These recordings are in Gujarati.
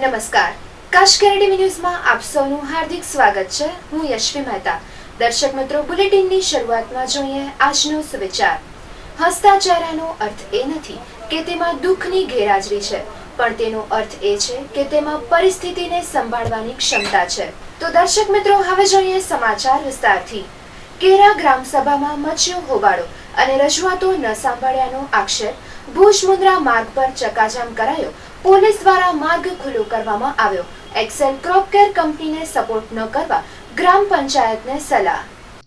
નમસ્કાર, કચ્છ કેરેડી ન્યૂઝમાં આપ સૌનું હાર્દિક સ્વાગત છે। હું યશ્વી મહેતા। દર્શક મિત્રો, બુલેટિનની શરૂઆતમાં જોઈએ આજનો સુવિચાર। હસતા ચહેરાનો અર્થ એ નથી કે તેમાં દુઃખની ગેરહાજરી છે, પણ તેનો અર્થ એ છે કે તેમાં પરિસ્થિતિને સંભાળવાની ક્ષમતા છે। તો દર્શક મિત્રો, હવે જોઈએ સમાચાર વિસ્તારથી। કેરા ગ્રામ સભામાં મચ્યો હોબાળો અને રજૂઆતો ન સાંભળ્યાનો આક્ષેપ। ભુજ મુન્દ્રા માર્ગ પર ચકાજામ કરાયો। પોલીસ દ્વારા માર્ગ ખુલ્લો કરવામાં આવ્યો। એક્સેલ ક્રોપ કેર કંપનીને સપોર્ટ ન કરવા ગ્રામ પંચાયતને સલાહ।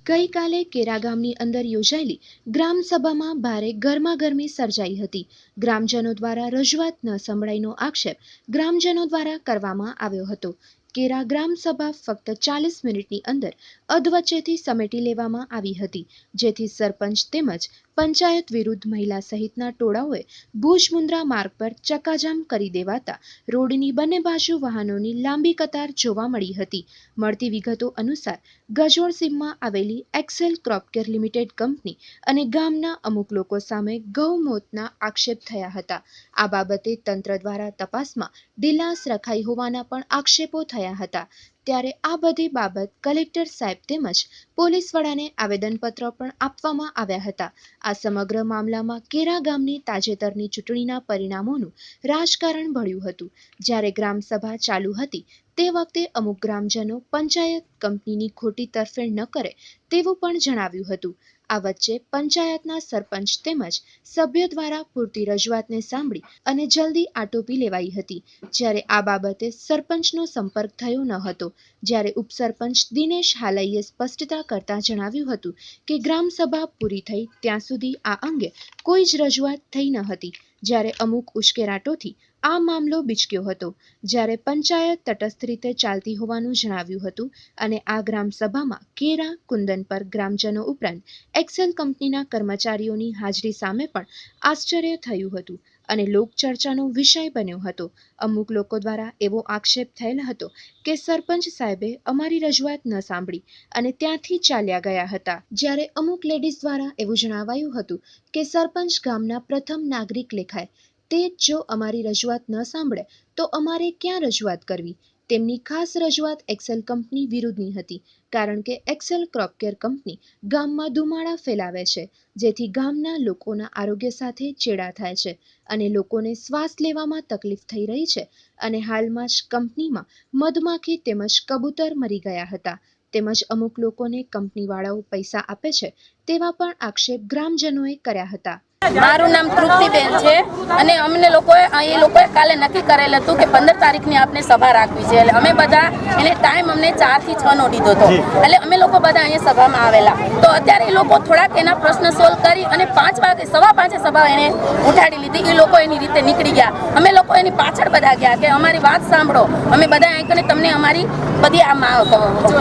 ગઈકાલે કેરા ગામની અંદર યોજાયેલી ગ્રામ સભામાં ભારે ગરમાગરમી સર્જાઈ હતી। ગ્રામજનો દ્વારા રજૂઆત ન સંભળાઈનો આક્ષેપ ગ્રામજનો દ્વારા કરવામાં આવ્યો હતો। કેરા ગ્રામ સભા ફક્ત 40 મિનિટની અંદર અધવચ્ચેથી સમેટી લેવામાં આવી હતી, જેથી સરપંચ તેમજ પંચાયત વિરુદ્ધ મહિલા સહિતના ટોળાઓએ ભુજ મુન્દ્રા માર્ગ પર ચક્કાજામ કરી દેવાતા રોડની બંને બાજુ વાહનોની લાંબી કતાર જોવા મળી હતી। મળતી વિગતો અનુસાર ગજોળ સીમમાં આવેલી Excel Crop Care Limited company અને ગામના અમુક લોકો સામે ગૌમોતના આક્ષેપ થયા હતા। આ બાબતે તંત્ર દ્વારા તપાસમાં ઢીલાસ રખાઈ હોવાના પણ આક્ષેપો થયા હતા। ત્યારે આ બધી બાબત કલેક્ટર સાહેબ તેમજ પોલીસ વડાને આવેદનપત્ર પણ આપવામાં આવ્યા હતા। આ સમગ્ર મામલામાં કેરા ગામની તાજેતરની ચૂંટણીના પરિણામોનું રાજકારણ ભળ્યું હતું। જ્યારે ગ્રામ સભા ચાલુ હતી તે વખતે અમુક ગ્રામજનો પંચાયત કંપનીની ખોટી તરફેણ ન કરે તેવું પણ જણાવ્યું હતું। આ વચ્ચે પંચાયતના સરપંચ તેમજ સભ્યો દ્વારા પૂરતી રજૂઆતને સાંભળી અને જલ્દી આટોપી લેવાઈ હતી। જ્યારે આ બાબતે સરપંચનો સંપર્ક થયો ન હતો। જ્યારે ઉપસરપંચ દિનેશ હાલૈએ સ્પષ્ટતા કરતા જણાવ્યું હતું કે ગ્રામ સભા પૂરી થઈ ત્યાં સુધી આ અંગે કોઈ જ રજૂઆત થઈ ન હતી। જ્યારે અમુક ઉશ્કેરાટોથી આ મામલો બીચક્યો હતો। જ્યારે પંચાયત તટસ્થ રીતે ચાલતી હોવાનું જણાવ્યું હતું અને આ ગ્રામ સભામાં કેરા કુંદનપર ગ્રામજનો ઉપરાંત એક્સેલ કંપનીના કર્મચારીઓની હાજરી સામે પણ આશ્ચર્ય થયું હતું અને લોકચર્ચાનો વિષય બન્યો હતો। અમુક લોકો દ્વારા એવો આક્ષેપ થયેલ હતો કે સરપંચ સાહેબે અમારી રજૂઆત ન સાંભળી અને ત્યાંથી ચાલ્યા ગયા હતા। જ્યારે અમુક લેડીઝ દ્વારા એવું જણાવાયું હતું કે સરપંચ ગામના પ્રથમ નાગરિક લેખાય, તે જો અમારી રજૂઆત ન સાંભળે તો અમારે ક્યાં રજૂઆત કરવી। તેમની ખાસ રજૂઆત એક્સેલ કંપની વિરુદ્ધની હતી, કારણ કે એક્સેલ ક્રોપ કેર કંપની ગામમાં ધુમાડા ફેલાવે છે, જેથી ગામના લોકોના આરોગ્ય સાથે ચેડા થાય છે અને લોકોને શ્વાસ લેવામાં તકલીફ થઈ રહી છે અને હાલમાં જ કંપનીમાં મધમાખી તેમજ કબૂતર મરી ગયા હતા। તેમજ અમુક લોકોને કંપનીવાળાઓ પૈસા આપે છે તેવા પણ આક્ષેપ ગ્રામજનોએ કર્યા હતા। મારું નામ તૃપ્તિબેન છે અને અમને લોકોએ કાલે નક્કી કરેલ હતું કે 15 તારીખની આપણે સભા રાખવી છે। એટલે અમે બધા એને ટાઈમ અમને 4 થી 6 નો દીધો હતો। એટલે અમે લોકો બધા અહીંયા સભામાં આવેલા તો અત્યારે એ લોકો થોડાક એના પ્રશ્ન સોલ્વ કરી અને 5 વાગે 5:15 સભા એને ઉઠાડી લીધી। એ લોકો એની રીતે નીકળી ગયા। અમે લોકો એની પાછળ બધા ગયા કે અમારી વાત સાંભળો, અમે બધા અહીં તમને અમારી બધી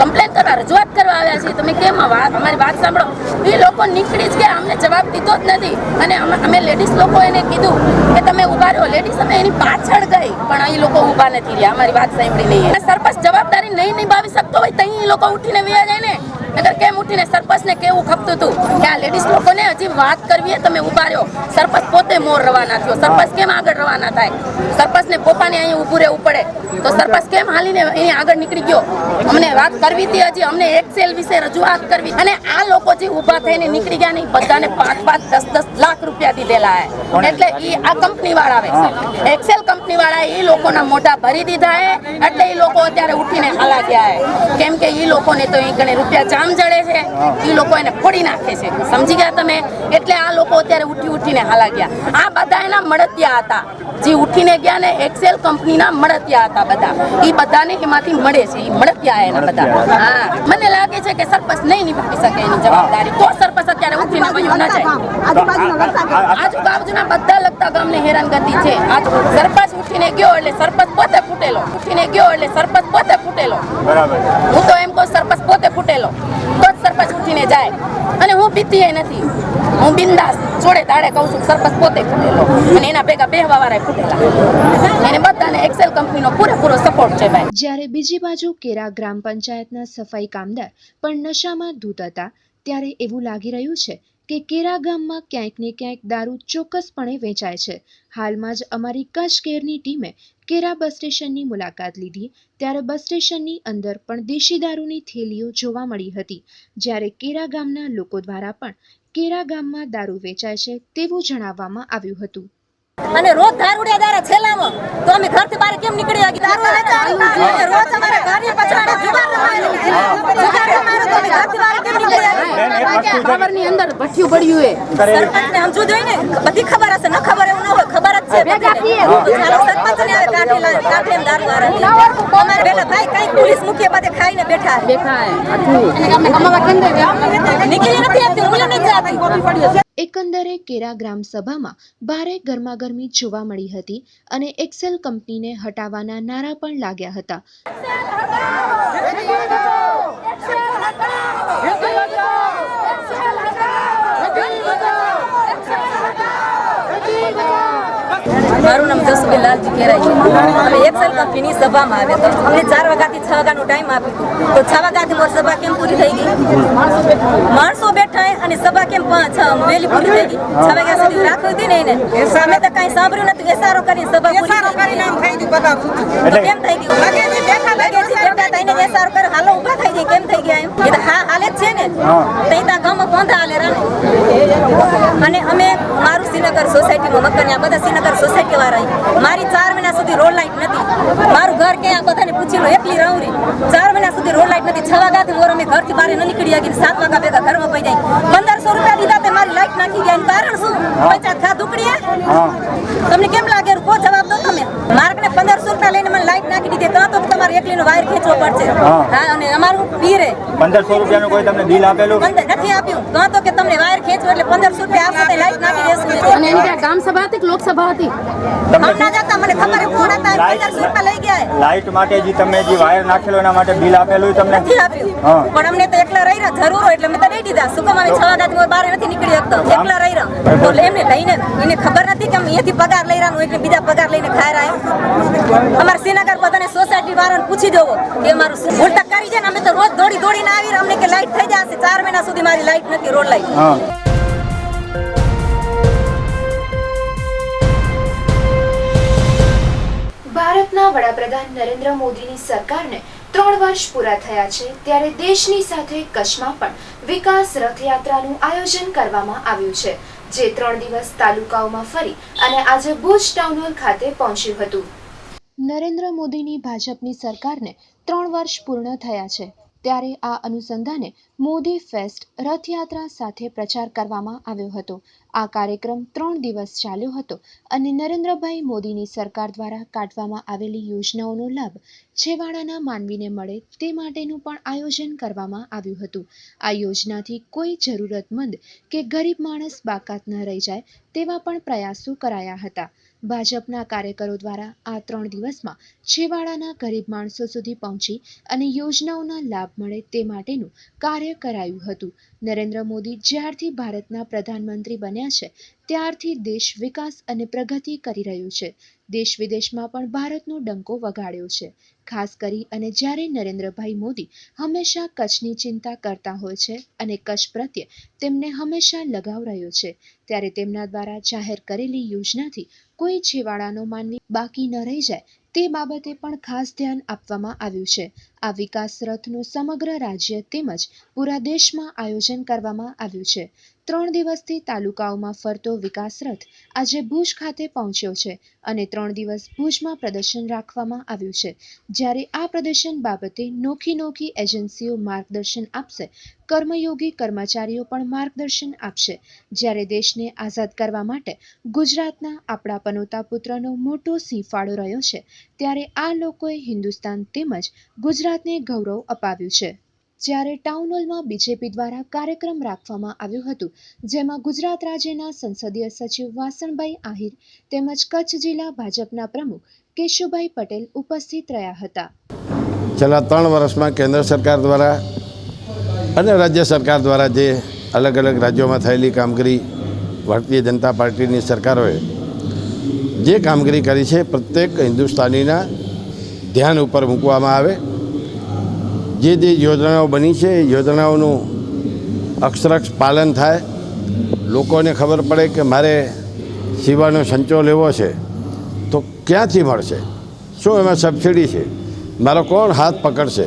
કમ્પ્લેન કરવા રજૂઆત કરવા આવ્યા છીએ, તમે કેમ અમારી વાત સાંભળો। એ લોકો નીકળી જ ગયા, અમને જવાબ દીધો જ નથી। અને અમે લેડીઝ લોકો એને કીધું કે તમે ઊભા રહો। લેડીઝ અમે એની પાછળ ગઈ પણ એ લોકો ઊભા નથી રહ્યા, અમારી વાત સાંભળી નહીં। સરપંચ જવાબદારી નહીં નિભાવી શકતો હોય તો એ લોકો ઉઠીને વયા જાય ને, નકર કેમ ઉઠીને સરપંચને કેવું ખપતું હતું કે આ લેડીઝ લોકોને હજી વાત કરવી, તમે ઊભા રહો। સરપંચ પોતે મોર રવાના થયો, સરપંચ કેમ આગળ રવાના થાય? સરપંચને પોતાને અહીંયા ઊભું રહેવું પડે તો સરપંચ કેમ હાલીને એની આગળ નીકળી ગયો? અમને વાત કરવી હતી, હજી અમને એક્સેલ વિશે રજૂઆત કરવી અને આ લોકો જે ઊભા થઈને નીકળી ગયા નહીં, બધાને 5-5, 10-10 લાખ રૂપિયા દીધેલા હે। એટલે એ આ કંપની વાળા આવે એક્સેલ કંપની વાળા એ લોકોના મોઢા ભરી દીધા હે। એટલે એ લોકો અત્યારે ઉઠીને હાલા ગયા હે, કેમ કે એ લોકોને તો એ રૂપિયા જામ જડે છે, એ લોકો એને ફોડી નાખે છે, સમજી ગયા તમે? એટલે આ લોકો અત્યારે ઉઠીને હાલા ગયા। આ બધા એના મળતિયા હતા, જે ઉઠીને ગયા ને એક્સેલ કંપનીના મળતિયા હતા બધા, એ બધાને એમાંથી મળે છે, એ મળતિયા એના બધા। હા, મને લાગે છે કે સરપંચ નહીં નિભાવી શકે એની જવાબદારી, તો સરપંચ અત્યારે ઉઠીને વયું ન જાય। આજુબાજુના બધા લગતા ગામને હેરાનગતિ છે। સરપંચ ઉઠીને ગયો એટલે સરપંચ પોતે ફૂટેલો, ઉઠીને ગયો એટલે સરપંચ પોતે ફૂટેલો। હું તો એમ કહું સરપંચ પોતે ફૂટેલો તો જ સરપંચ ઉઠીને જાય। અને હું બીતી નથી, હું બિંદાસ જોડે દાડે કહું છું સરપંચ પોતે ફૂટેલો અને એના ભેગા બેહવા વાળા ફૂટેલા। એને બધાને એક્સેલ કંપનીનો પૂરેપૂરો સપોર્ટ છે ભાઈ। જ્યારે બીજી બાજુ કેરા ગ્રામ પંચાયતના સફાઈ કામદાર પણ નશામાં ધૂત હતા, ત્યારે એવું લાગી રહ્યું છે કે કેરા ગામમાં ક્યાંક ને ક્યાંક દારૂ ચોક્કસપણે વેચાય છે. હાલમાં જ અમારી કચ્છ કેરની ટીમે કેરા બસ સ્ટેશનની મુલાકાત લીધી ત્યારે બસ સ્ટેશનની અંદર પણ દેશી દારૂની થેલીઓ જોવા મળી હતી. જ્યારે કેરા ગામના લોકો દ્વારા પણ કેરા ગામમાં દારૂ વેચાય છે તેવું જણાવવામાં આવ્યું હતું. અને રોજ દારૂડિયા દારા છેલામાં તો અમે ઘરથી બહાર કેમ નીકળી આવી? દારૂ વેચાય રોજ અમારે ઘરની પછાડે જુગાર રમાય તો અમે ઘરથી બહાર કેમ નીકળી આવી? ખબરની અંદર ભઠ્ઠિયું પડ્યું હે. સરપંચને સમજવું જોઈએ ને, બધી ખબર હશે, ન ખબર એવું ન હોય, ખબર જ છે બધાને. સરપંચને આવે કાઢી એમ દારૂ વાળા અમારે પેલા ભાઈ કઈ પોલીસ મુખ્ય બધે ખાઈને બેઠા નીકળી નથી આપતી, હું નથી જાતી. એકંદરે કેરા ગ્રામ સભામાં ભારે ગરમાગરમી જોવા મળી હતી અને એક્સેલ કંપનીને હટાવવાના નારા પણ લાગ્યા હતા. મારું નામ જસુબેન લાલજી કેરાઈ છે. અમે એક્સેલ કંપનીની સભામાં આવ્યા હતા. અમને 4 વાગ્યાથી 6 વાગ્યાનો ટાઈમ આપ્યો તો 6 વાગ્યાથી મારી સભા કેમ પૂરી થઈ ગઈ? માણસો બેઠા અને સભા કેમ વહેલી પૂરી થઈ ગઈ? 6 વાગ્યા સુધી રાખવી હતી ને એને. અમે તો કાંઈ સાંભળ્યું નથી. એસારો કરીને સભા પૂરી કરીને આમ થઈ ગયું પગાર તો કેમ થઈ ગયું? લગેજી બેઠા હતા એને એસારો કરે હાલો ઊભા થઈ જાય કેમ થઈ ગયા એમ? એ તો હા હાલે જ છે ને. તઈ તા ગામમાં પોંધા હાલે રાને. અને અમે મારું શ્રીનગર સોસાયટીમાં મકાન આ બધા શ્રીનગર સોસાયટી વાળા મારી 4 મહિના સુધી રોડ લાઈટ નથી. મારું ઘર ક્યાં બધાને પૂછી લો, એકલી રહું રી. 4 મહિના સુધી રોડ લાઈટ નથી. 6 વાગ્યાથી મોર અમે ઘરથી બહાર ન નીકળી આવી. 7 વાગ્યા ભેગા ઘરમાં પડી જાય. 1500 રૂપિયા દીધા તે મારી લાઈટ નાખી ગયા. એનું કારણ શું? પૈસા ખા દુકડીએ તમને કેમ લાગે? કોઈ જવાબ દો તમે. માર્કને 1500 રૂપિયા લઈને મને લાઈટ નાખી દીધી. કાં તો તમારે એકલીનો વાયર ખેંચવો પડશે. હા અને અમારું પીરે 1500 રૂપિયાનું કોઈ તમને બિલ આપેલું નથી આપ્યું. કાં તો કે તમને વાયર ખેંચવો એટલે 1500 રૂપિયા આપશે તે લાઈટ નાખી દેશું. અને એની ત્યાં ગામ સભા હતી કે લોકસભા હતી? હમણાં જતા મને ખબર કોણ હતા 1500 રૂપિયા લઈ ગયા. લાઈટ માટે જે તમે જે વાયર નાખેલો એના માટે બિલ આપેલું તમને નથી આપ્યું. પણ અમને તો એકલા રહી રહ્યા જરૂર હોય એટલે મેં તો દઈ દીધા. શું કામ અમે 6 વાગ્યાથી બહાર નથી નીકળી શકતો? એકલા રહી રહ્યા તો એમને લઈને એને ખબર નથી કે અમે અહીંયાથી પગાર લઈ રહ્યા એટલે બીજા પગાર લઈને ખાઈ રહ્યા. અમારા શ્રીનગર બધાને સોસાયટી વાળાને પૂછી જોવો કે અમારું શું ભૂલ તક કરી છે ને. અમે તો રોજ દોડીને આવી રહ્યા. અમને કે લાઈટ થઈ જશે. 4 મહિના સુધી મારી લાઈટ નથી, રોડ લાઈટ. ભારતના વડાપ્રધાન નરેન્દ્ર મોદીની સરકારને 3 વર્ષ પૂરા થયા છે ત્યારે દેશની સાથે કચ્છમાં પણ વિકાસ રથયાત્રાનું આયોજન કરવામાં આવ્યું છે, જે 3 દિવસ તાલુકાઓમાં ફરી અને આજે ભુજ ટાઉન હોલ ખાતે પહોંચ્યું હતું. નરેન્દ્ર મોદીની ભાજપની સરકારને 3 વર્ષ પૂર્ણ થયા છે ત્યારે આ અનુસંધાને મોદી ફેસ્ટ રથયાત્રા સાથે પ્રચાર કરવામાં આવ્યો હતો. આ કાર્યક્રમ 3 દિવસ ચાલ્યો હતો અને નરેન્દ્રભાઈ મોદીની સરકાર દ્વારા કાઢવામાં આવેલી યોજનાઓનો લાભ છેવાડાના માનવીને મળે તે માટેનું પણ આયોજન કરવામાં આવ્યું હતું. આ યોજનાથી કોઈ જરૂરતમંદ કે ગરીબ માણસ બાકાત ન રહી જાય તેવા પણ પ્રયાસો કરાયા હતા. ભાજપના કાર્યકરો દ્વારા આ 3 દિવસમાં છેવાડાના ગરીબ માણસો સુધી પહોંચી અને યોજનાઓના લાભ મળે તે માટેનું કાર્ય કરાયું હતું. નરેન્દ્ર મોદી જ્યારથી ભારતના પ્રધાનમંત્રી બન્યા છે ત્યારથી દેશ વિકાસ અને પ્રગતિ કરી રહ્યું છે. દેશ વિદેશમાં પણ ભારતનો ડંકો વગાડ્યો છે. ખાસ કરી અને જ્યારે નરેન્દ્રભાઈ મોદી હંમેશા કચ્છની ચિંતા કરતા હોય છે અને કચ્છ પ્રત્યે તેમને હંમેશા લગાવ રહ્યો છે ત્યારે તેમના દ્વારા જાહેર કરેલી યોજનાથી કોઈ છેવાડાનો માનવી બાકી ન રહી જાય તે બાબતે પણ ખાસ ધ્યાન આપવામાં આવ્યું છે. આ વિકાસ રથનું સમગ્ર રાજ્ય તેમજ પૂરા દેશમાં આયોજન કરવામાં આવ્યું છે. 3 દિવસથી તાલુકાઓમાં ફરતો વિકાસ રથ આજે ભુજ ખાતે પહોંચ્યો છે અને 3 દિવસ ભુજમાં પ્રદર્શન રાખવામાં આવ્યું છે. જ્યારે આ પ્રદર્શન બાબતે નોખી એજન્સીઓ માર્ગદર્શન આપશે, કર્મયોગી કર્મચારીઓ પણ માર્ગદર્શન આપશે. જ્યારે દેશને આઝાદ કરવા માટે ગુજરાતના આપણા પનોતા પુત્રનો મોટો સિંહ ફાળો રહ્યો છે ત્યારે આ લોકોએ હિન્દુસ્તાન તેમજ ગુજરાતને ગૌરવ અપાવ્યું છે. જ્યારે ટાઉન હોલમાં બીજેપી દ્વારા કાર્યક્રમ રાખવામાં આવ્યું હતું જેમાં ગુજરાત રાજ્યના સંસદીય સચિવ વાસણભાઈ આહિર તેમજ કચ્છ જિલ્લા ભાજપના પ્રમુખ કેશુભાઈ પટેલ ઉપસ્થિત રહ્યા હતા. છેલ્લા 3 વર્ષમાં કેન્દ્ર સરકાર દ્વારા અને રાજ્ય સરકાર દ્વારા જે અલગ અલગ રાજ્યોમાં થયેલી કામગીરી ભારતીય જનતા પાર્ટીની સરકારોએ જે કામગીરી કરી છે પ્રત્યેક હિન્દુસ્તાનીના ધ્યાન ઉપર મૂકવામાં આવે. જે યોજનાઓ બની છે એ યોજનાઓનું અક્ષરક્ષ પાલન થાય લોકોને ખબર પડે કે મારે સીવાનો સંચો લેવો છે તો ક્યાંથી મળશે, શું એમાં સબસિડી છે, મારો કોણ હાથ પકડશે,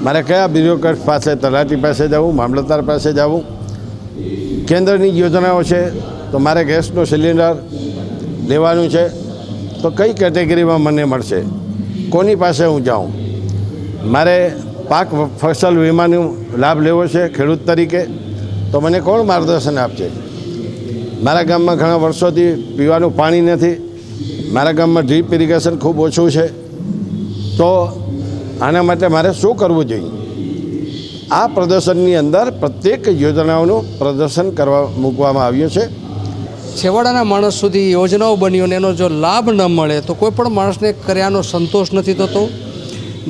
મારે કયા બ્યુરોક્રેટ પાસે, તલાટી પાસે જવું, મામલતદાર પાસે જવું, કેન્દ્રની યોજનાઓ છે તો મારે ગેસનું સિલિન્ડર લેવાનું છે તો કઈ કેટેગરીમાં મને મળશે, કોની પાસે હું જાઉં, મારે પાક ફસલ વીમાનો લાભ લેવો છે ખેડૂત તરીકે તો મને કોણ માર્ગદર્શન આપશે, મારા ગામમાં ઘણા વર્ષોથી પીવાનું પાણી નથી, મારા ગામમાં ડ્રીપ ઇરિગેશન ખૂબ ઓછું છે, તો આના માટે મારે શું કરવું જોઈએ. આ પ્રદર્શનની અંદર પ્રત્યેક યોજનાઓનું પ્રદર્શન મૂકવામાં આવ્યું છે. છેવાડાના માણસ સુધી યોજનાઓ બની અને એનો જો લાભ ન મળે તો કોઈ પણ માણસને કર્યાનો સંતોષ નથી થતો.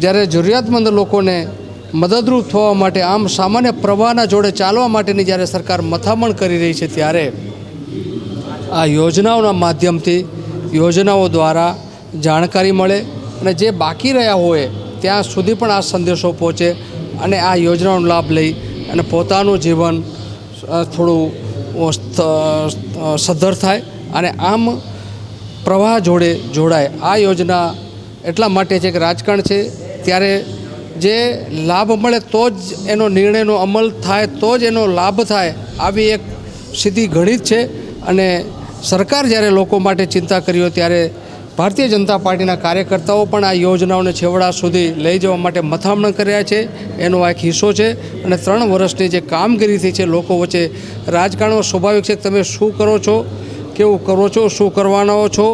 જ્યારે જરૂરિયાતમંદ લોકોને મદદરૂપ થવા માટે આમ સામાન્ય પ્રવાહના જોડે ચાલવા માટેની જ્યારે સરકાર મથામણ કરી રહી છે ત્યારે આ યોજનાઓના માધ્યમથી યોજનાઓ દ્વારા જાણકારી મળે અને જે બાકી રહ્યા હોય ત્યાં સુધી પણ આ સંદેશો પહોંચે અને આ યોજનાનો લાભ લઈ અને પોતાનું જીવન થોડું સદ્ધર થાય અને આમ પ્રવાહ જોડે જોડાય. આ યોજના એટલા માટે છે કે રાજકારણ છે ત્યારે જે લાભ મળે તો જ એનો નિર્ણયનો અમલ થાય, તો જ એનો લાભ થાય, આવી એક સીધી ગણિત છે. અને સરકાર જ્યારે લોકો માટે ચિંતા કર્યો ત્યારે ભારતીય જનતા પાર્ટીના કાર્યકર્તાઓ પણ આ યોજનાઓને છેવડા સુધી લઈ જવા માટે મથામણ કર્યા છે. એનો આ એક હિસ્સો છે. અને 3 વર્ષની જે કામગીરી થઈ છે લોકો વચ્ચે, રાજકારણમાં સ્વાભાવિક છે કે તમે શું કરો છો, કેવું કરો છો, શું કરવાના છો,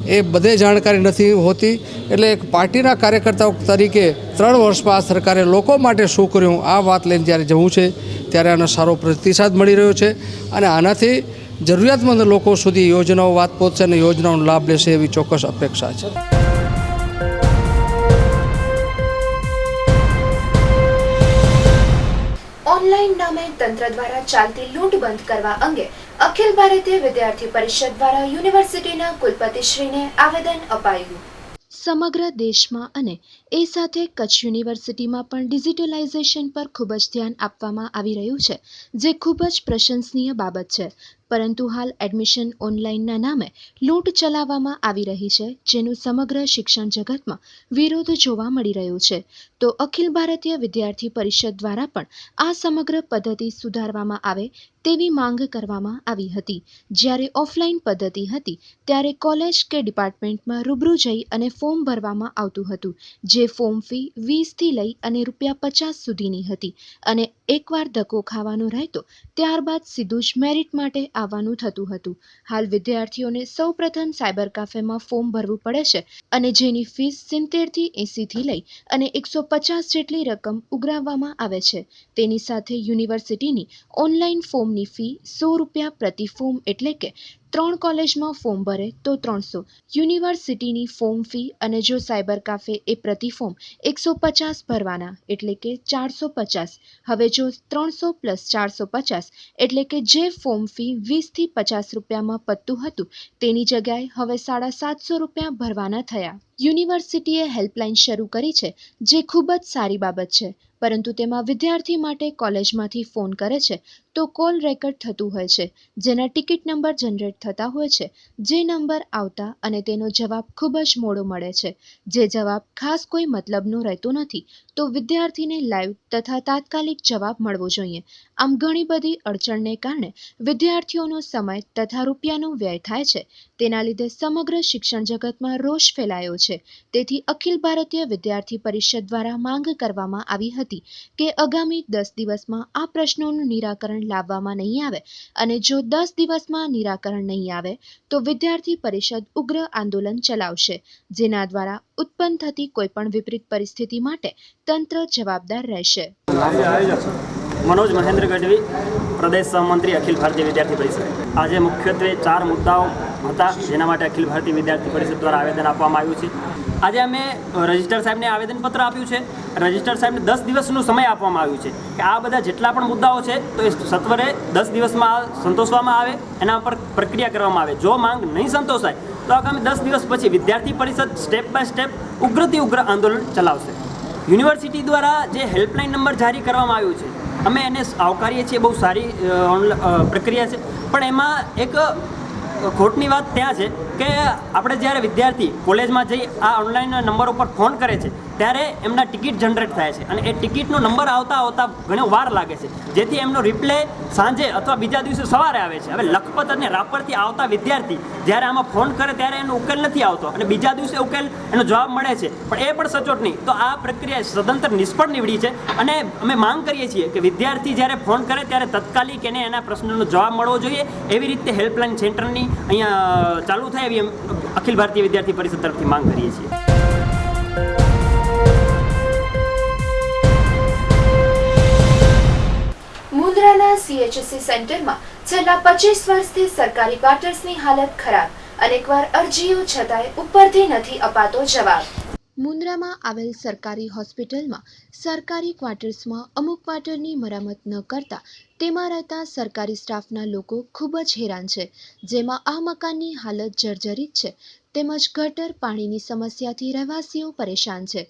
એ બધે જાણકારી નથી હોતી. એટલે એક પાર્ટીના કાર્યકર્તાઓ તરીકે 3 વર્ષમાં આ સરકારે લોકો માટે શું કર્યું આ વાત લઈને જ્યારે જવું છે ત્યારે આનો સારો પ્રતિસાદ મળી રહ્યો છે. અને આનાથી જરૂરિયાતમંદ લોકો સુધી યોજનાઓ વાત પહોંચશે અને યોજનાઓનો લાભ લેશે એવી ચોક્કસ અપેક્ષા છે. ઓનલાઈન નામે તંત્ર દ્વારા ચાલતી લૂંટ બંધ કરવા અંગે અખિલ ભારતીય વિદ્યાર્થી પરિષદ દ્વારા યુનિવર્સિટીના કુલપતિશ્રીને આવેદન અપાયું. સમગ્ર દેશમાં અને એ સાથે કચ્છ યુનિવર્સિટીમાં પણ ડિજિટલાઇઝેશન પર ખૂબ જ ધ્યાન આપવામાં આવી રહ્યું છે, જે ખૂબ જ પ્રશંસનીય બાબત છે. પરંતુ હાલ એડમિશન ઓનલાઈનના નામે લૂંટ ચલાવવામાં આવી રહી છે, જેનું સમગ્ર શિક્ષણ જગતમાં વિરોધ જોવા મળી રહ્યો છે. તો અખિલ ભારતીય વિદ્યાર્થી પરિષદ દ્વારા પણ આ સમગ્ર પદ્ધતિ સુધારવામાં આવે તેવી માંગ કરવામાં આવી હતી. જ્યારે ઓફલાઈન પદ્ધતિ હતી ત્યારે કોલેજ કે ડિપાર્ટમેન્ટમાં રૂબરૂ જઈ અને ફોર્મ ભરવામાં આવતું હતું, જે ફોર્મ ફી 20થી લઈ અને ₹50 સુધીની હતી. અને એકવાર ધક્કો ખાવાનો રહેતો ત્યારબાદ સીધું જ મેરિટ માટે આવવાનું થતું હતું. હાલ વિદ્યાર્થીઓને સૌપ્રથમ સાયબર કાફેમાં ફોર્મ ભરવું પડે છે અને જેની ફીસ 70 થી 80 થી લઈ અને 150 જેટલી રકમ ઉઘરાવવામાં આવે છે. તેની સાથે યુનિવર્સિટીની ઓનલાઈન ફોર્મની ફી ₹100 પ્રતિ ફોર્મ, એટલે કે 3 કોલેજમાં ફોર્મ ભરે તો 300 યુનિવર્સિટીની ફોર્મ ફી, અને જો સાયબર કાફે એ પ્રતિ ફોર્મ 150 ભરવાના, એટલે કે 450. હવે જો 300 + 450 એટલે કે જે ફોર્મ ફી 20 થી ₹50 પતતું હતું તેની જગ્યાએ હવે ₹750 ભરવાના થયા. યુનિવર્સિટીએ હેલ્પલાઇન શરૂ કરી છે, જે ખૂબ જ સારી બાબત છે. પરંતુ તેમાં વિદ્યાર્થી માટે કોલેજમાંથી ફોન કરે છે તો કોલ રેકોર્ડ થતું હોય છે, જેના ટિકિટ નંબર જનરેટ થતા હોય છે, જે નંબર આવતા અને તેનો જવાબ ખૂબ જ મોડો મળે છે, જે જવાબ ખાસ કોઈ મતલબનો રહેતો નથી. તો વિદ્યાર્થીને લાઈવ તથા તાત્કાલિક જવાબ મળવો જોઈએ. આમ ઘણી બધી અડચણને કારણે વિદ્યાર્થીઓનો સમય તથા રૂપિયાનો વ્યય થાય છે. તેના લીધે સમગ્ર શિક્ષણ જગતમાં રોષ ફેલાયો છે. તેથી અખિલ ભારતીય વિદ્યાર્થી પરિષદ દ્વારા માંગ કરવામાં આવી હતી કે આગામી 10 દિવસમાં આ પ્રશ્નોનું નિરાકરણ લાવવામાં નહીં આવે, અને જો 10 દિવસમાં નિરાકરણ નહીં આવે તો વિદ્યાર્થી પરિષદ ઉગ્ર આંદોલન ચલાવશે, જેના દ્વારા ઉત્પન્ન થતી કોઈપણ વિપરીત પરિસ્થિતિ માટે તંત્ર જવાબદાર રહેશે. मनोज महेंद्र गढ़वी, प्रदेश सहमंत्री अखिल भारतीय विद्यार्थी परिषद. आज मुख्यत्वे 4 मुद्दाओं હતા જેના માટે અખિલ ભારતીય વિદ્યાર્થી પરિષદ દ્વારા આવેદન આપવામાં આવ્યું છે. આજે અમે રજિસ્ટ્રાર સાહેબને આવેદનપત્ર આપ્યું છે. રજિસ્ટ્રાર સાહેબને 10 દિવસનું સમય આપવામાં આવ્યું છે કે આ બધા જેટલા પણ મુદ્દાઓ છે તો એ સત્વરે 10 દિવસમાં સંતોષવામાં આવે, એના પર પ્રક્રિયા કરવામાં આવે. જો માંગ નહીં સંતોષાય તો આગામી 10 દિવસ પછી વિદ્યાર્થી પરિષદ સ્ટેપ બાય સ્ટેપ ઉગ્રથી ઉગ્ર આંદોલન ચલાવશે. યુનિવર્સિટી દ્વારા જે હેલ્પલાઇન નંબર જારી કરવામાં આવ્યો છે, અમે એને આવકારીએ છીએ, બહુ સારી પ્રક્રિયા છે. પણ એમાં એક ખોટની વાત ત્યાં છે કે આપણે જ્યારે વિદ્યાર્થી કોલેજમાં જઈ આ ઓનલાઈન નંબર ઉપર ફોન કરે છે ત્યારે એમના ટિકિટ જનરેટ થાય છે અને એ ટિકિટનો નંબર આવતા ઘણો વાર લાગે છે, જેથી એમનો રિપ્લે સાંજે અથવા બીજા દિવસે સવારે આવે છે. હવે લખપત અને રાપરથી આવતા વિદ્યાર્થી જ્યારે આમાં ફોન કરે ત્યારે એનો ઉકેલ નથી આવતો અને બીજા દિવસે ઉકેલ એનો જવાબ મળે છે, પણ એ પણ સચોટ નહીં. તો આ પ્રક્રિયા સદંતર નિષ્ફળ નીવડી છે અને અમે માંગ કરીએ છીએ કે વિદ્યાર્થી જ્યારે ફોન કરે ત્યારે તત્કાલિક એને એના પ્રશ્નનો જવાબ મળવો જોઈએ. એવી રીતે હેલ્પલાઇન સેન્ટરની અહીંયા ચાલુ થાય એવી અખિલ ભારતીય વિદ્યાર્થી પરિષદ તરફથી માંગ કરીએ છીએ. મુન્દ્રાના CHC સેન્ટરમાં છેલ્લા 25 વર્ષથી સરકારી ક્વાર્ટર્સની હાલત ખરાબ. અનેકવાર અરજીઓ છતાંય ઉપરથી નથી અપાતો જવાબ. મુન્દ્રામાં આવેલ સરકારી હોસ્પિટલમાં સરકારી ક્વાર્ટર્સમાં અમુક ક્વાર્ટરની મરામત ન કરતા તેમાં રહેતા સરકારી સ્ટાફના લોકો ખૂબ જ હેરાન છે, જેમાં આ મકાનની હાલત જર્જરિત છે તેમજ ગટર પાણીની સમસ્યાથી રહેવાસીઓ પરેશાન છે.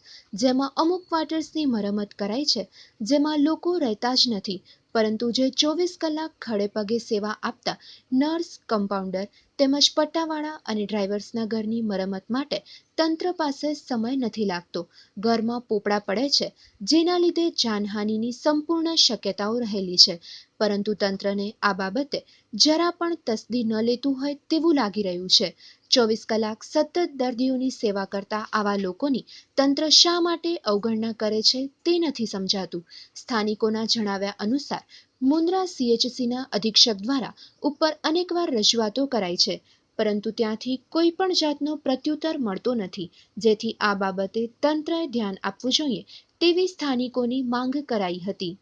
જેમાં અમુક ક્વાર્ટર્સની મરમ્મત કરાઈ છે, જેમાં લોકો રહેતા જ નથી, પરંતુ જે 24 કલાક ખડે પગે સેવા આપતા નર્સ, કમ્પાઉન્ડર તેમજ પટ્ટાવાળા અને ડ્રાઈવર્સના ઘરની મરમ્મત માટે તંત્ર પાસે સમય નથી લાગતો. ઘરમાં પોપડા પડે છે, જેના લીધે જાનહાનિની સંપૂર્ણ શક્યતાઓ રહેલી છે, પરંતુ તંત્રને આ બાબતે જરા પણ તસદી ન લેતું હોય તેવું લાગી રહ્યું છે. 24 કલાક સતત દર્દીઓની સેવા કરતા આવા લોકોની તંત્ર શા માટે અવગણના કરે છે તે નથી સમજાતું. સ્થાનિકોના જણાવ્યા અનુસાર મુન્દ્રા CHCના અધિક્ષક દ્વારા ઉપર અનેકવાર રજૂઆતો કરાઈ છે, પરંતુ ત્યાંથી કોઈ પણ જાતનો પ્રત્યુત્તર મળતો નથી, જેથી આ બાબતે તંત્રએ ધ્યાન આપવું જોઈએ તેવી સ્થાનિકોની માંગ કરાઈ હતી.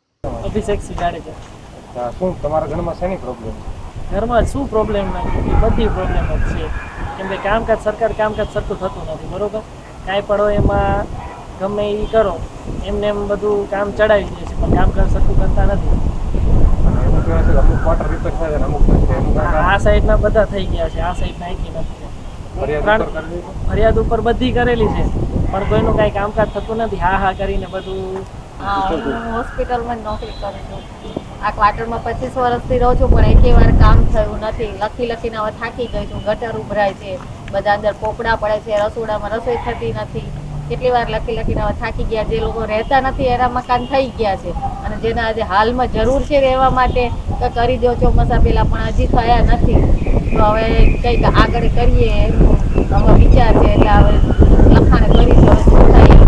અભિષેક સિંગાડે. શું તમારા ઘરમાં શેની પ્રોબ્લેમ? ઘરમાં શું પ્રોબ્લેમ નથી, બધી પ્રોબ્લેમ જ છે. કેમ કે સરકાર કામકાજ સરખું થતું નથી, બરોબર? કાંઈ પણ હોય એમાં ગમે એ કરો એમને એમ બધું કામ ચડાવી દે છે, પણ કામકાજ સરખું કરતા નથી. આ સાઈડના બધા થઈ ગયા છે, આ સાઈડના એકી નથી. ફરિયાદ ઉપર બધી કરેલી છે, પણ કોઈનું કાંઈ કામકાજ થતું નથી. હા કરીને બધું. હું હોસ્પિટલમાં જ નોકરી કરું છું. આ ક્વાર્ટરમાં 25 વર્ષથી રહું છું, પણ એકે વાર કામ થયું નથી. લખીને હવે થાકી ગઈ છું. ગટર ઉભરાય છે, બધા અંદર પોપડા પડે છે, રસોડામાં રસોઈ થતી નથી. કેટલી વાર લખીને હવે થાકી ગયા. જે લોકો રહેતા નથી એના મકાન થઈ ગયા છે, અને જેના આજે હાલમાં જરૂર છે રહેવા માટે તો કરી દો ચોમાસા પહેલાં, પણ હજી થયા નથી. તો હવે કંઈક આગળ કરીએ અમે વિચાર છે, એટલે હવે લખાણે કરીશું, હવે શું થાય.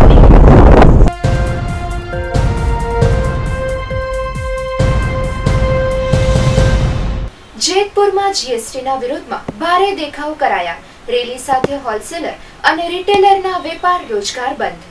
જેતપુરમાં GSTના વિરોધમાં ભારે દેખાવ કરાયા. રેલી સાથે હોલસેલર અને રિટેલરના વેપાર રોજગાર બંધ.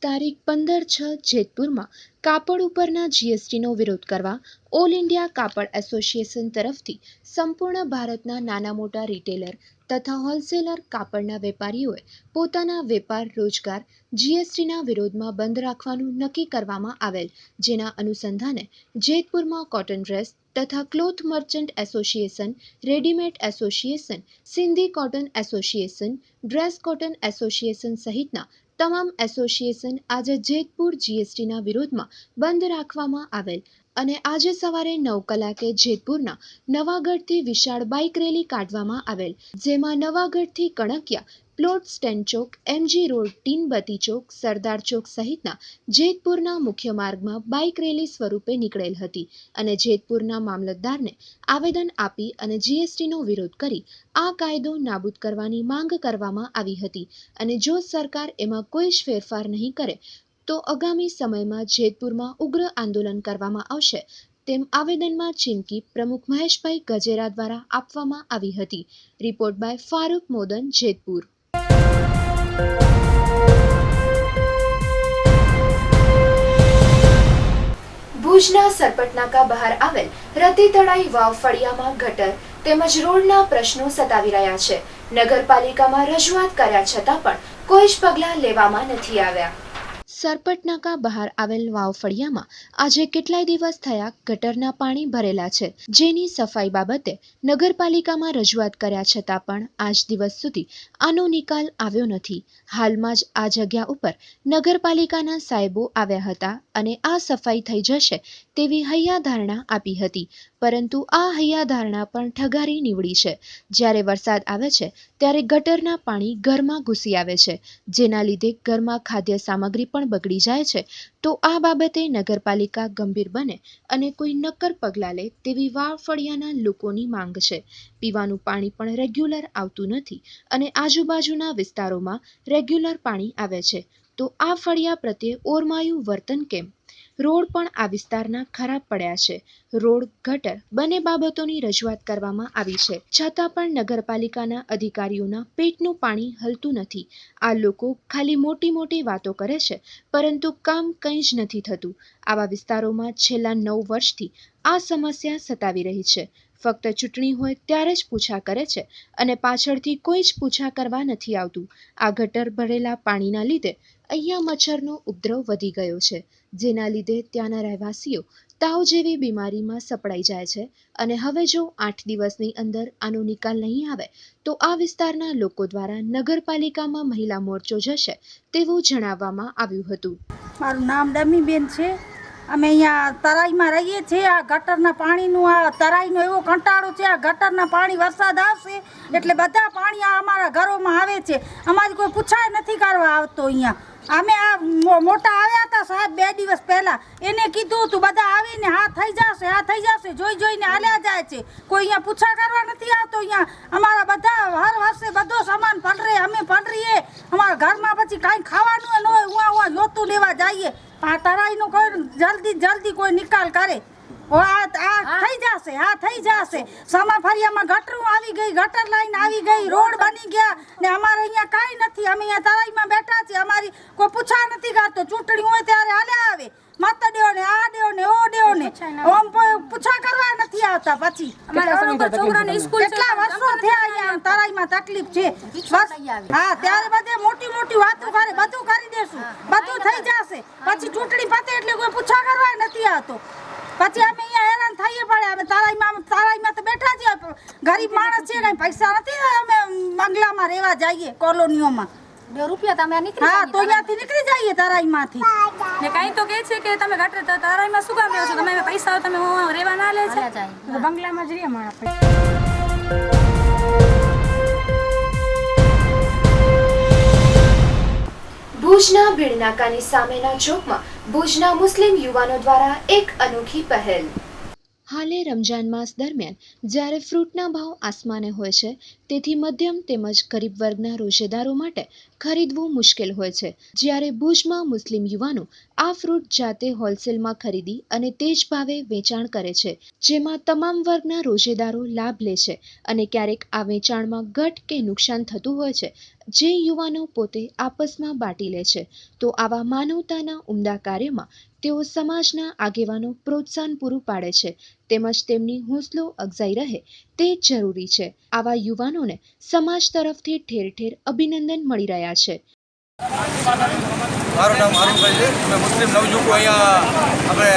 તારીખ 15/6 જેતપુરમાં કાપડ ઉપરના GSTનો વિરોધ કરવા ઓલ ઇન્ડિયા કાપડ એસોસિએશન તરફથી સંપૂર્ણ ભારતના નાના મોટા રિટેલર તથા હોલસેલર કાપડના વેપારીઓએ પોતાના વેપાર રોજગાર GSTના વિરોધમાં બંધ રાખવાનું નક્કી કરવામાં આવેલ, જેના અનુસંધાને જેતપુરમાં કોટન ડ્રેસ તથા cloth merchant association, readymade association, Sindhi cotton association, dress cotton association સહિતના તમામ એસોસિએશન આજે જેતપુર GSTના વિરોધમાં બંધ રાખવામાં આવેલ અને આજે સવારે 9 કલાકે જેતપુરના નવાગઢથી વિશાળ બાઇક રેલી કાઢવામાં આવેલ, જેમાં નવાગઢથી કણકિયા, પ્લોટ સ્ટેન્ડ ચોક, MG રોડ, ટીનબત્તી ચોક, સરદાર ચોક સહિતના જેતપુરના મુખ્ય માર્ગમાં બાઇક રેલી સ્વરૂપે નીકળેલ હતી અને જેતપુરના મામલતદારને આવેદન આપી અને GSTનો વિરોધ કરી આ કાયદો નાબૂદ કરવાની માંગ કરવામાં આવી હતી અને જો સરકાર એમાં કોઈ જ ફેરફાર નહીં કરે તો આગામી સમયમાં જેતપુરમાં ઉગ્ર આંદોલન કરવામાં આવશે તેમ આવેદનમાં ચીમકી પ્રમુખ મહેશભાઈ ગજેરા દ્વારા આપવામાં આવી હતી. Report by Farooq Modan, Jetpur. ભુજના સરપટનાકા બહાર આવેલ રતિતળાઈ વાવ ફળિયામાં ગટર તેમજ રોડના પ્રશ્નો સતાવી રહ્યા છે. નગરપાલિકામાં રજૂઆત કર્યા છતાં પણ કોઈ જ પગલાં લેવામાં નથી આવ્યા. સરપટનાકા બહાર આવેલ વાવ ફળિયામાં આજે કેટલાય દિવસ થયા ગટરના પાણી ભરેલા છે, જેની સફાઈ બાબતે નગરપાલિકામાં રજૂઆત કર્યા છતાં પણ આજ દિવસ સુધી આનો નિકાલ આવ્યો નથી. હાલમાં જ આ જગ્યા ઉપર નગરપાલિકાના સાહેબો આવ્યા હતા અને આ સફાઈ થઈ જશે તેવી હૈયાધારણા આપી હતી, પરંતુ આ હૈયાધારણા પણ ઠગારી નીવડી છે. જ્યારે વરસાદ આવે છે ત્યારે ગટરના પાણી ઘરમાં ઘૂસી આવે છે, જેના લીધે ઘરમાં ખાદ્ય સામગ્રી પણ બગડી જાય છે. તો આ બાબતે નગરપાલિકા ગંભીર બને અને કોઈ નક્કર પગલાં લે તેવી વાવ ફળિયાના લોકોની માંગ છે. પીવાનું પાણી પણ રેગ્યુલર આવતું નથી અને આજુબાજુના વિસ્તારોમાં રેગ્યુલર પાણી આવે છે. તો આ ફળિયા પ્રત્યે ઓરમાયું વર્તન કેમ? રોડ પણ આ વિસ્તારના ખરાબ પડ્યા છે. રોડ, ગટર બંને બાબતોની રજૂઆત કરવામાં આવી છે, છતાં પણ નગરપાલિકાના અધિકારીઓના પેટનું પાણી હલતું નથી. આ લોકો ખાલી મોટી મોટી વાતો કરે છે, પરંતુ કામ કંઈ જ નથી થતું. આવા વિસ્તારોમાં છેલ્લા 9 વર્ષથી આ સમસ્યા સતાવી રહી છે. ફક્ત ચૂંટણી હોય ત્યારે જ પૂછા કરે છે અને પાછળથી કોઈ જ પૂછા કરવા નથી આવતું. આ ગટર ભરેલા પાણીના લીધે અહીંયા મચ્છરનો ઉપદ્રવ વધી ગયો છે, જેના લીધે ત્યાંના રહેવાસીઓ તાવ જેવી બીમારીમાં સપડાઈ જાય છે અને હવે જો 8 દિવસની અંદર આનો નિકાલ નહીં આવે તો આ વિસ્તારના લોકો દ્વારા નગરપાલિકામાં મહિલા મોરચો જશે તેવું જણાવવામાં આવ્યું હતું. મારું નામ ડમીબેન છે. અમે અહીંયા તરાઈમાં રહીએ છીએ. આ ગટરના પાણીનું આ તરાઈનો એવો કંટાળો છે. આ ગટરના પાણી વરસાદ આવશે એટલે બધા પાણી આ અમારા ઘરોમાં આવે છે. અમારી કોઈ પૂછાય નથી કરવા આવતો. અહીંયા અમે આ મોટા આવ્યા હતા સાહેબ 2 દિવસ પહેલાં, એને કીધું હતું બધા આવીને હા થઈ જશે જોઈને હાલ્યા જાય છે. કોઈ અહીંયા પૂછા કરવા નથી આવતો. અહીંયા અમારા બધા હર વર્ષે બધો સામાન પલરે, અમે પલરીએ. અમારા ઘરમાં પછી કાંઈ ખાવાનું ન હોય, ઉવા જોતું લેવા જઈએ. આ તરાઈનો કોઈ જલ્દી કોઈ નિકાલ કરે. થઈ જશે. સમા ફળિયામાં ગટરું આવી ગઈ, ગટર લાઈન આવી ગઈ, રોડ બની ગયા ને અમારે અહીંયા કાંઈ નથી. અમે અહીંયા તરાઈમાં બેઠા છીએ. અમારી કોઈ પૂછા નથી કરતો. ચૂંટણી હોય ત્યારે હાલ્યા આવે, મત દેવો ને આ દેવો ને ઓ દેવો ને, ઓમ પૂછા કરવા નથી આવતા. પછી કેટલા વર્ષો થયા અહીંયા તરાઈમાં તકલીફ છે. હા, ત્યારે બધે મોટી મોટી વાતો કરે, બધું કરી દેશું, બધું થઈ જશે. પછી ચૂંટણી પતે એટલે કોઈ પૂછા કરવા નથી આવતો. પછી અમે અહીંયા હેરાન થઈએ પડે. અમે તારાઈમાં તો બેઠા છીએ, ગરીબ માણસ છે, કઈ પૈસા નથી. અમે બંગલામાં રહેવા જઈએ, કોલોનીઓમાં. 2 રૂપિયા તમે નીકળી હા, તો અહીંયાથી નીકળી જઈએ તરાઈમાંથી. ને કાંઈ તો કહે છે કે તમે ગટર તરાઈમાં શું કામ રહો છો? તમે પૈસા તમે રહેવા ના લે છે, બંગલામાં જ રહીએ મારા. ભુજના ભીડનાકાની સામેના ચોકમાં ભુજના મુસ્લિમ યુવાનો દ્વારા એક અનોખી પહેલ. હાલે રમજાન માસ દરમિયાન જ્યારે ફ્રૂટના ભાવ આસમાને હોય છે, તેથી મધ્યમ તેમજ ગરીબ વર્ગના રોજેદારો માટે ખરીદવું મુશ્કેલ હોય છે. જ્યારે ભુજમાં મુસ્લિમ યુવાનો આ ફ્રૂટ જાતે હોલસેલમાં ખરીદી અને તે જ ભાવે વેચાણ કરે છે, જેમાં તમામ વર્ગના રોજેદારો લાભ લે છે અને ક્યારેક આ વેચાણમાં ઘટ કે નુકસાન થતું હોય છે, જે યુવાનો પોતે આપસમાં બાટી લે છે. તો આવા માનવતાના ઉમદા કાર્યમાં તેઓ સમાજના આગેવાનો પ્રોત્સાહન પૂરું પાડે છે, તેમજ તેમની હોંસલો અફઝાઈ રહે તે જરૂરી છે. આવા યુવાનોને સમાજ તરફથી ઠેર ઠેર અભિનંદન મળી રહ્યા છે. મારું નામ હારૂનભાઈ છે. અમે મુસ્લિમ નવયુવકો અહીંયા આપણે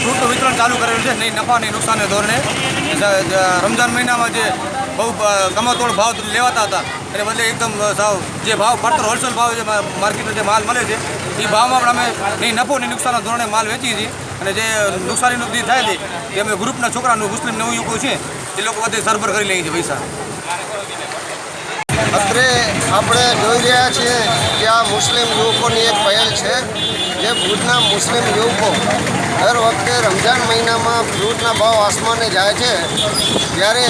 ફ્રૂટનું વિતરણ ચાલુ કરેલું છે, નહીં નફા નહીં નુકસાનને ધોરણે. રમજાન મહિનામાં જે બહુ કમતોડ ભાવ લેવાતા હતા એને બદલે એકદમ સાવ જે ભાવ પડતર હોલસેલ ભાવ જે માર્કેટમાં જે માલ મળે છે એ ભાવમાં પણ અમે નહીં નફો નહીં નુકસાનના ધોરણે માલ વેચીએ છીએ. અને જે નુકસાનીનું જે થાય છે એ અમે ગ્રુપના છોકરાનું મુસ્લિમ નવયુવકો છે એ લોકો બધે સરભર કરી લઈએ છીએ પૈસા. અત્રે આપણે જોઈ રહ્યા છીએ કે આ મુસ્લિમ યુવકોની એક પહેલ છે, જે ભુજના મુસ્લિમ યુવકો દર વખતે રમજાન મહિનામાં ફ્રૂટના ભાવ આસમાને જાય છે, ત્યારે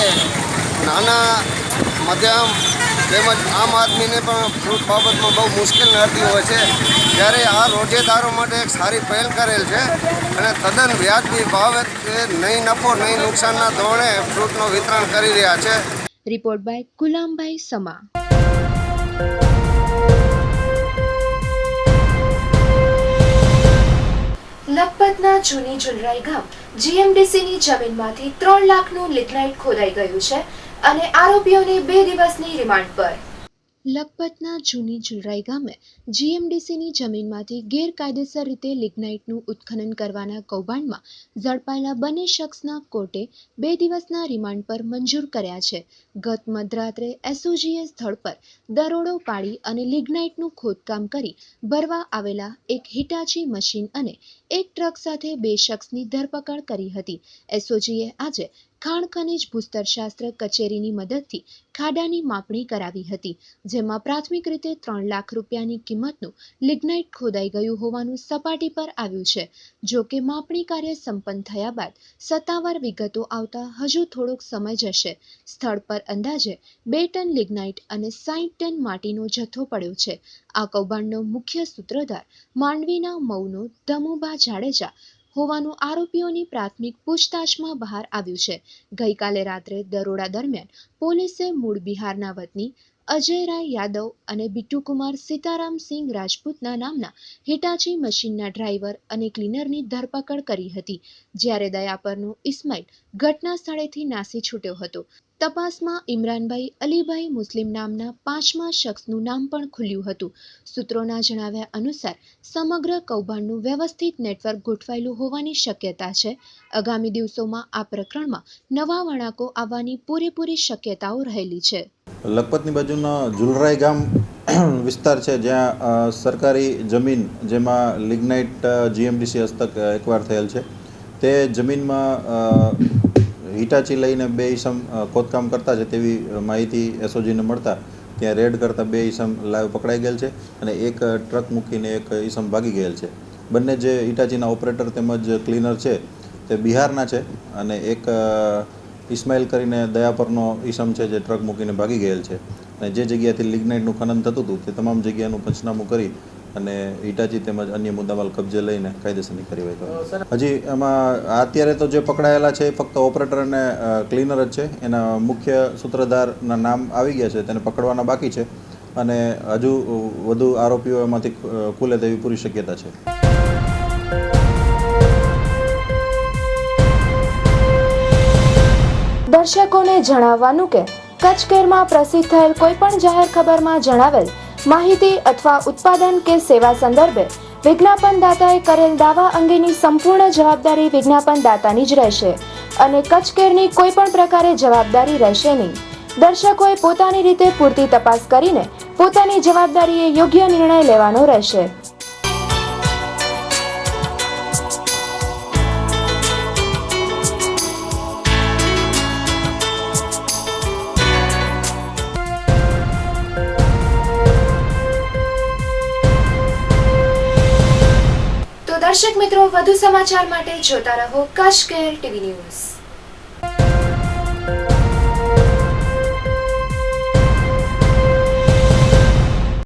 નાના મધ્યમ તેમજ આમ આદમીને પણ ફ્રૂટ બાબતમાં બહુ મુશ્કેલ નડતી હોય છે. ત્યારે આ રોજેદારો માટે એક સારી પહેલ કરેલ છે અને તદ્દન વ્યાજબી ભાવે નહીં નફો નહીં નુકસાનના ધોરણે ફ્રૂટનું વિતરણ કરી રહ્યા છે. રિપોર્ટ બાય ગુલામભાઈ સમા. લખપતના જૂની જુલરાઈ ગામ જીએમડીસીની જમીનમાંથી 3 લાખનું લિગ્નાઇટ ખોદાઈ ગયું છે અને આરોપીઓને 2 દિવસની રિમાન્ડ પર. લખપતના જૂની જુલરાઈ ગામે જીએમડીસીની જમીનમાંથી ગેરકાયદેસર રીતે લિગ્નાઇટનું ઉત્ખનન કરવાના કૌભાંડમાં ઝડપાયેલા બંને શખ્સના કોર્ટે 2 દિવસના રિમાન્ડ પર મંજૂર કર્યા છે. ગત મધરાત્રે એસઓજીએ સ્થળ પર દરોડો પાડી અને લિગ્નાઇટનું ખોદકામ કરી ભરવા આવેલા એક હિટાચી મશીન અને એક ટ્રક સાથે 2 શખ્સની ધરપકડ કરી હતી. એસઓજીએ આજે ખાણ ખનીજ ભૂસ્તરશાસ્ત્ર કચેરીની મદદથી ખાડાની માપણી કરાવી હતી, જેમાં પ્રાથમિક રીતે 3 લાખ રૂપિયાની કિંમતનું લિગ્નાઇટ ખોદાઈ ગયું હોવાનું સપાટી પર આવ્યું છે. જો કે માપણી કાર્ય સંપન્ન થયા બાદ સત્તાવાર વિગતો આવતા હજુ થોડોક સમય જશે. સ્થળ પર અંદાજે 2 ટન લિગ્નાઇટ અને 60 ટન માટીનો જથ્થો પડ્યો છે. આ કૌભાંડનો મુખ્ય સૂત્રધાર માંડવીના મૌનો ધમુભા જાડેજા હોવાનું આરોપીઓની પ્રાથમિક પૂછતાછમાં બહાર આવ્યું છે. ગઈકાલે રાત્રે દરોડા દરમિયાન પોલીસે મૂળ બિહારના વતની અજયરાય યાદવ અને બિટ્ટુકુમાર સીતારામસિંહ રાજપૂતના નામના હિટાચી મશીનના ડ્રાઈવર અને ક્લીનરની ધરપકડ કરી હતી, જ્યારે દયાપરનો ઇસ્માઇલ ઘટના સ્થળેથી નાસી છૂટ્યો હતો. તપાસમાં ઇમરાનભાઈ અલીભાઈ મુસ્લિમ નામના 5મા શખ્સનું નામ પણ ખુલ્યું હતું. સૂત્રોના જણાવ્યા અનુસાર સમગ્ર કૌભાંડનું વ્યવસ્થિત નેટવર્ક ગોઠવાયેલું હોવાની શક્યતા છે. આગામી દિવસોમાં આ પ્રકરણમાં નવા વળાંકો આવવાની પૂરેપૂરી શક્યતાઓ રહેલી છે. લખપતની બાજુના જુલરાઈ ગામ વિસ્તાર છે, જ્યાં સરકારી જમીન જેમાં લિગ્નાઇટ જીએમડીસી હસ્તક એકવાર થયેલ છે. તે જમીનમાં હિટાચી લઈને 2 ઈસમ ખોદકામ કરતા છે તેવી માહિતી એસઓજીને મળતા ત્યાં રેડ કરતા 2 ઈસમ લાઈવ પકડાઈ ગયેલ છે અને એક ટ્રક મૂકીને એક ઈસમ ભાગી ગયેલ છે. બંને જે હિટાચીના ઓપરેટર તેમજ ક્લીનર છે તે બિહારના છે અને એક ઇસ્માઇલ કરીને દયાપરનો ઈસમ છે જે ટ્રક મૂકીને ભાગી ગયેલ છે. અને જે જગ્યાએથી લિગ્નાઇટનું ખનન થતું હતું તે તમામ જગ્યાનું પંચનામું કરી અને હિટાચી તેમજ અન્ય મુદ્દામાલ કબજે લઈને કાયદેસરની કાર્યવાહી કરવી. હજી એમાં અત્યારે તો જે પકડાયેલા છે એ ફક્ત ઓપરેટર અને ક્લીનર જ છે. એના મુખ્ય સૂત્રધારના નામ આવી ગયા છે, તેને પકડવાના બાકી છે અને હજુ વધુ આરોપીઓ એમાંથી ખુલે તેવી પૂરી શક્યતા છે. દર્શકોને જણાવવાનું કે કચ્છ કેરમાં પ્રસિદ્ધ થયેલ કોઈપણ જાહેર ખબરમાં જણાવેલ માહિતી અથવા ઉત્પાદન કે સેવા સંદર્ભે વિજ્ઞાપનદાતાએ કરેલ દાવા અંગેની સંપૂર્ણ જવાબદારી વિજ્ઞાપનદાતાની જ રહેશે અને કચ્છ કેરની કોઈપણ પ્રકારે જવાબદારી રહેશે નહીં. દર્શકોએ પોતાની રીતે પૂરતી તપાસ કરીને પોતાની જવાબદારીએ યોગ્ય નિર્ણય લેવાનો રહેશે. દર્શક મિત્રો, વધુ સમાચાર માટે જોતા રહો કચ્છ કેર ટીવી ન્યૂઝ.